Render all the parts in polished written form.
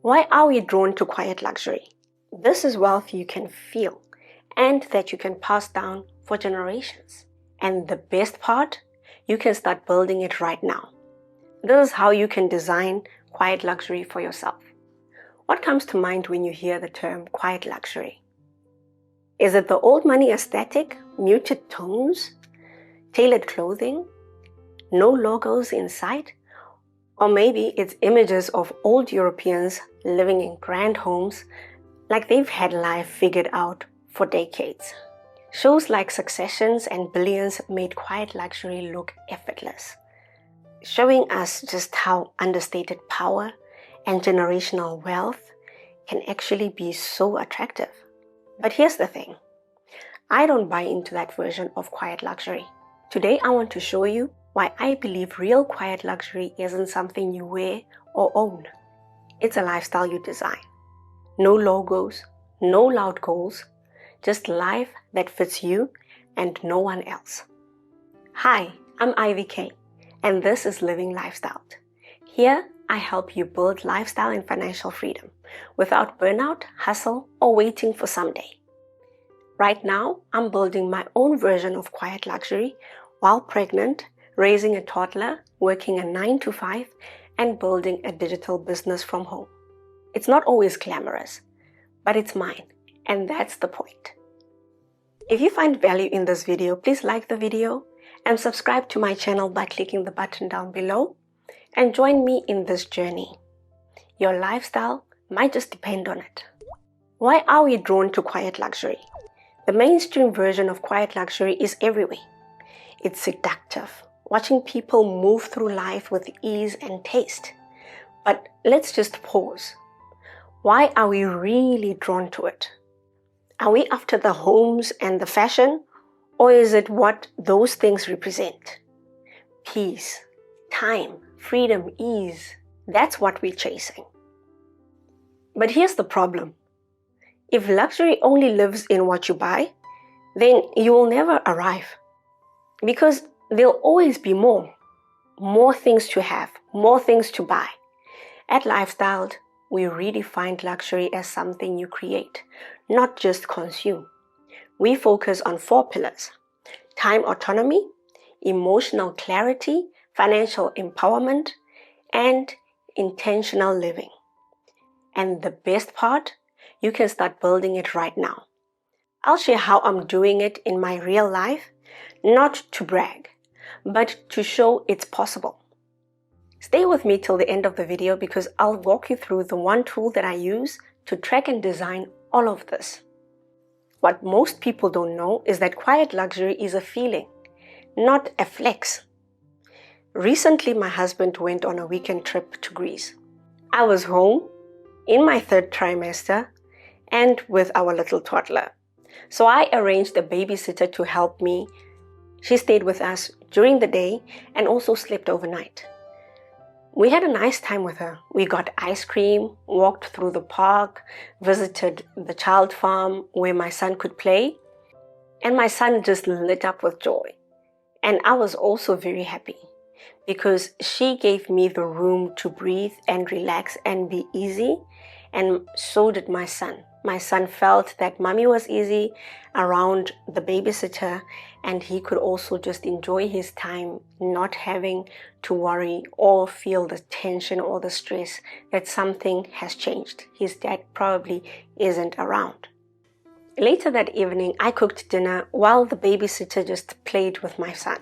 Why are we drawn to quiet luxury? This is wealth you can feel and that you can pass down for generations. And the best part, you can start building it right now. This is how you can design quiet luxury for yourself. What comes to mind when you hear the term quiet luxury? Is it the old money aesthetic, muted tones, tailored clothing, no logos in sight? Or maybe it's images of old Europeans living in grand homes like they've had life figured out for decades. Shows like Successions and Billions made quiet luxury look effortless, showing us just how understated power and generational wealth can actually be so attractive. But here's the thing, I don't buy into that version of quiet luxury. Today I want to show you why I believe real quiet luxury isn't something you wear or own. It's a lifestyle you design. No logos, no loud goals, just life that fits you and no one else. Hi, I'm Ivy K, and this is Living LyfStyled. Here, I help you build lifestyle and financial freedom without burnout, hustle, or waiting for someday. Right now, I'm building my own version of quiet luxury while pregnant, raising a toddler, working a 9-to-5, and building a digital business from home. It's not always glamorous, but it's mine, and that's the point. If you find value in this video, please like the video and subscribe to my channel by clicking the button down below and join me in this journey. Your lifestyle might just depend on it. Why are we drawn to quiet luxury? The mainstream version of quiet luxury is everywhere. It's seductive, watching people move through life with ease and taste. But let's just pause. Why are we really drawn to it? Are we after the homes and the fashion, or is it what those things represent? Peace, time, freedom, ease. That's what we're chasing. But here's the problem. If luxury only lives in what you buy, then you will never arrive. Because there'll always be more things to have, more things to buy. At LyfStyled, we redefine luxury as something you create, not just consume. We focus on 4 pillars: time autonomy, emotional clarity, financial empowerment, and intentional living. And the best part, you can start building it right now. I'll share how I'm doing it in my real life, not to brag, but to show it's possible. Stay with me till the end of the video because I'll walk you through the one tool that I use to track and design all of this. What most people don't know is that quiet luxury is a feeling, not a flex. Recently, my husband went on a weekend trip to Greece. I was home in my 3rd trimester and with our little toddler. So I arranged a babysitter to help me. She stayed with us during the day and also slept overnight. We had a nice time with her. We got ice cream, walked through the park, visited the child farm where my son could play, and my son just lit up with joy. And I was also very happy because she gave me the room to breathe and relax and be easy, and so did my son. My son felt that mommy was easy around the babysitter, and he could also just enjoy his time, not having to worry or feel the tension or the stress that something has changed. His dad probably isn't around. Later that evening, I cooked dinner while the babysitter just played with my son.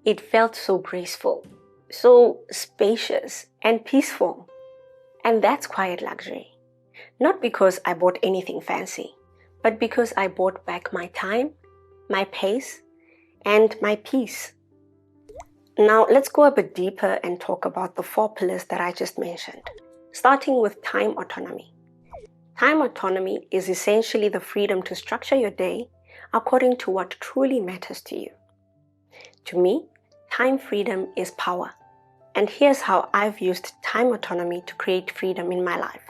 It felt so graceful, so spacious and peaceful. And that's quiet luxury. Not because I bought anything fancy, but because I bought back my time, my pace, and my peace. Now let's go a bit deeper and talk about the 4 pillars that I just mentioned, starting with time autonomy. Time autonomy is essentially the freedom to structure your day according to what truly matters to you. To me, time freedom is power. And here's how I've used time autonomy to create freedom in my life.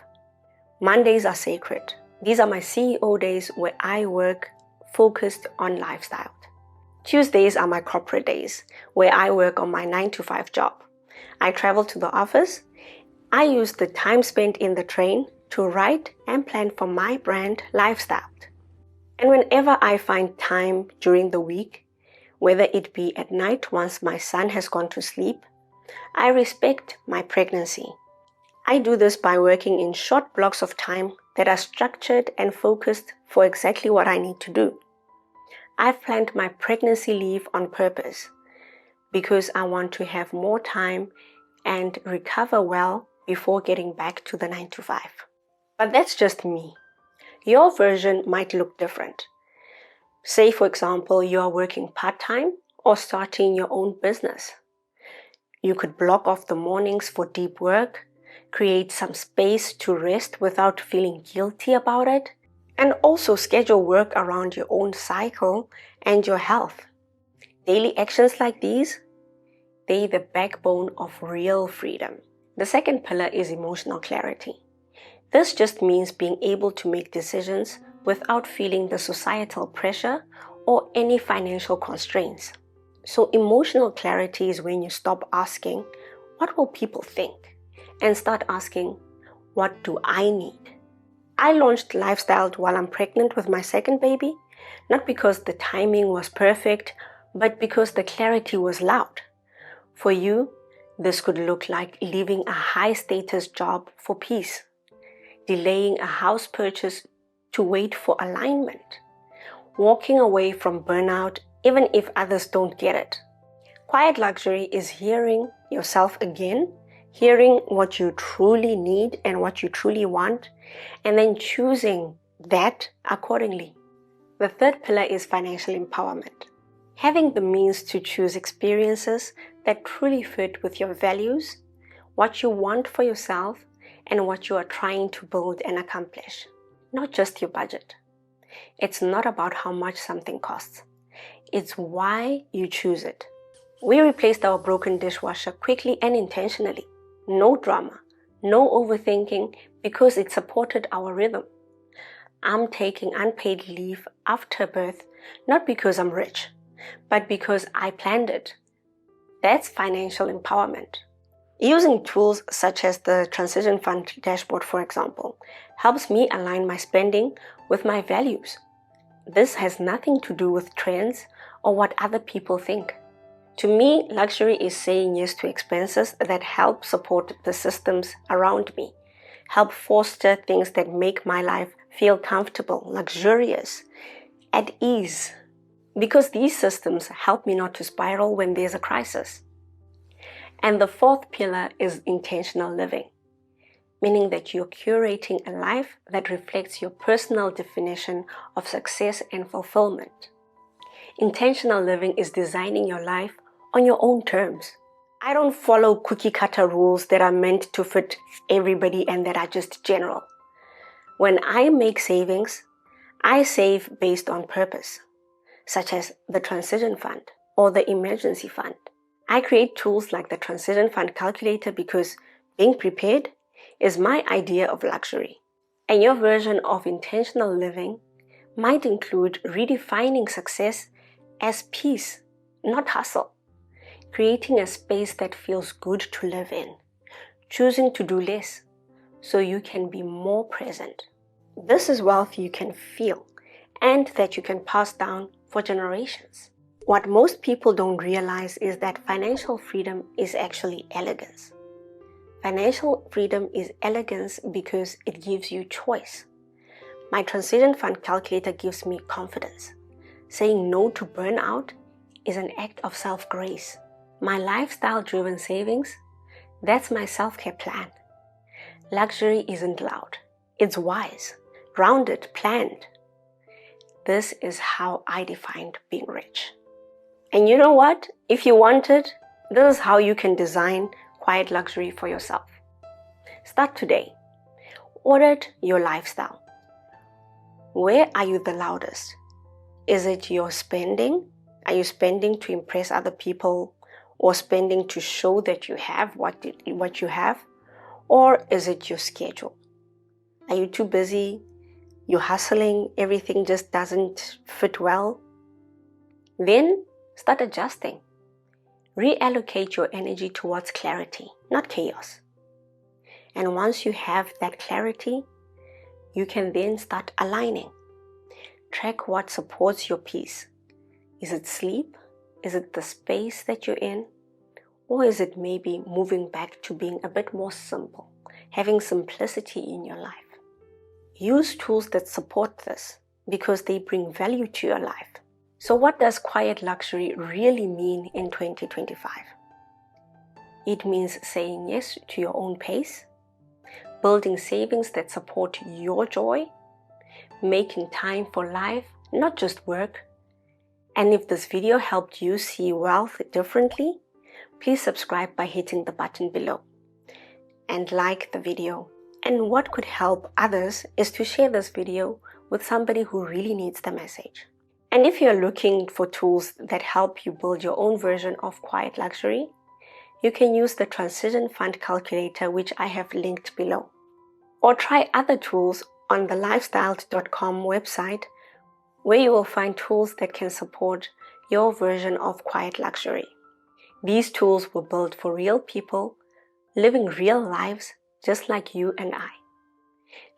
Mondays are sacred. These are my CEO days where I work focused on LyfStyled. Tuesdays are my corporate days where I work on my 9-to-5 job. I travel to the office I use the time spent in the train to write and plan for my brand LyfStyled. And whenever I find time during the week, whether it be at night once my son has gone to sleep, I respect my pregnancy. I do this by working in short blocks of time that are structured and focused for exactly what I need to do. I've planned my pregnancy leave on purpose because I want to have more time and recover well before getting back to the 9 to 5. But that's just me. Your version might look different. Say, for example, you are working part-time or starting your own business. You could block off the mornings for deep work, create some space to rest without feeling guilty about it, and also schedule work around your own cycle and your health. Daily actions like these, they're the backbone of real freedom. The second pillar is emotional clarity. This just means being able to make decisions without feeling the societal pressure or any financial constraints. So emotional clarity is when you stop asking, what will people think? And start asking, what do I need? I launched LyfStyled while I'm pregnant with my second baby, not because the timing was perfect, but because the clarity was loud. For you, this could look like leaving a high-status job for peace, delaying a house purchase to wait for alignment, walking away from burnout even if others don't get it. Quiet luxury is hearing yourself again, hearing what you truly need and what you truly want, and then choosing that accordingly. The third pillar is financial empowerment. Having the means to choose experiences that truly fit with your values, what you want for yourself, and what you are trying to build and accomplish, not just your budget. It's not about how much something costs. It's why you choose it. We replaced our broken dishwasher quickly and intentionally. No drama, no overthinking, because it supported our rhythm. I'm taking unpaid leave after birth, not because I'm rich, but because I planned it. That's financial empowerment. Using tools such as the Transition Fund dashboard, for example, helps me align my spending with my values. This has nothing to do with trends or what other people think. To me, luxury is saying yes to expenses that help support the systems around me, help foster things that make my life feel comfortable, luxurious, at ease, because these systems help me not to spiral when there's a crisis. And the fourth pillar is intentional living, meaning that you're curating a life that reflects your personal definition of success and fulfillment. Intentional living is designing your life on your own terms. I don't follow cookie-cutter rules that are meant to fit everybody and that are just general. When I make savings, I save based on purpose, such as the Transition Fund or the Emergency Fund. I create tools like the Transition Fund calculator because being prepared is my idea of luxury. And your version of intentional living might include redefining success as peace, not hustle. Creating a space that feels good to live in. Choosing to do less so you can be more present. This is wealth you can feel and that you can pass down for generations. What most people don't realize is that financial freedom is actually elegance. Financial freedom is elegance because it gives you choice. My Transition Fund calculator gives me confidence. Saying no to burnout is an act of self-grace. My lifestyle-driven savings, that's my self-care plan. Luxury isn't loud. It's wise, grounded, planned. This is how I defined being rich. And you know what? If you want it, this is how you can design quiet luxury for yourself. Start today. Audit your lifestyle. Where are you the loudest? Is it your spending? Are you spending to impress other people or spending to show that you have what you have? Or is it your schedule? Are you too busy? You're hustling, everything just doesn't fit well? Then start adjusting. Reallocate your energy towards clarity, not chaos. And once you have that clarity, you can then start aligning. Track what supports your peace. Is it sleep? Is it the space that you're in? Or is it maybe moving back to being a bit more simple, having simplicity in your life? Use tools that support this because they bring value to your life. So what does quiet luxury really mean in 2025? It means saying yes to your own pace, building savings that support your joy, making time for life, not just work. And if this video helped you see wealth differently, please subscribe by hitting the button below and like the video. And what could help others is to share this video with somebody who really needs the message. And if you're looking for tools that help you build your own version of quiet luxury, you can use the Transition Fund Calculator, which I have linked below. Or try other tools on the LyfStyled.com website, where you will find tools that can support your version of quiet luxury. These tools were built for real people, living real lives just like you and I.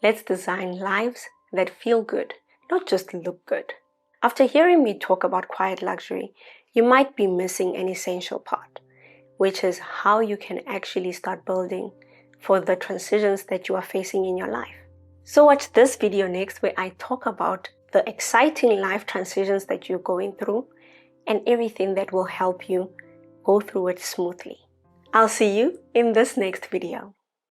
Let's design lives that feel good, not just look good. After hearing me talk about quiet luxury, you might be missing an essential part, which is how you can actually start building for the transitions that you are facing in your life. So watch this video next, where I talk about the exciting life transitions that you're going through and everything that will help you go through it smoothly. I'll see you in this next video.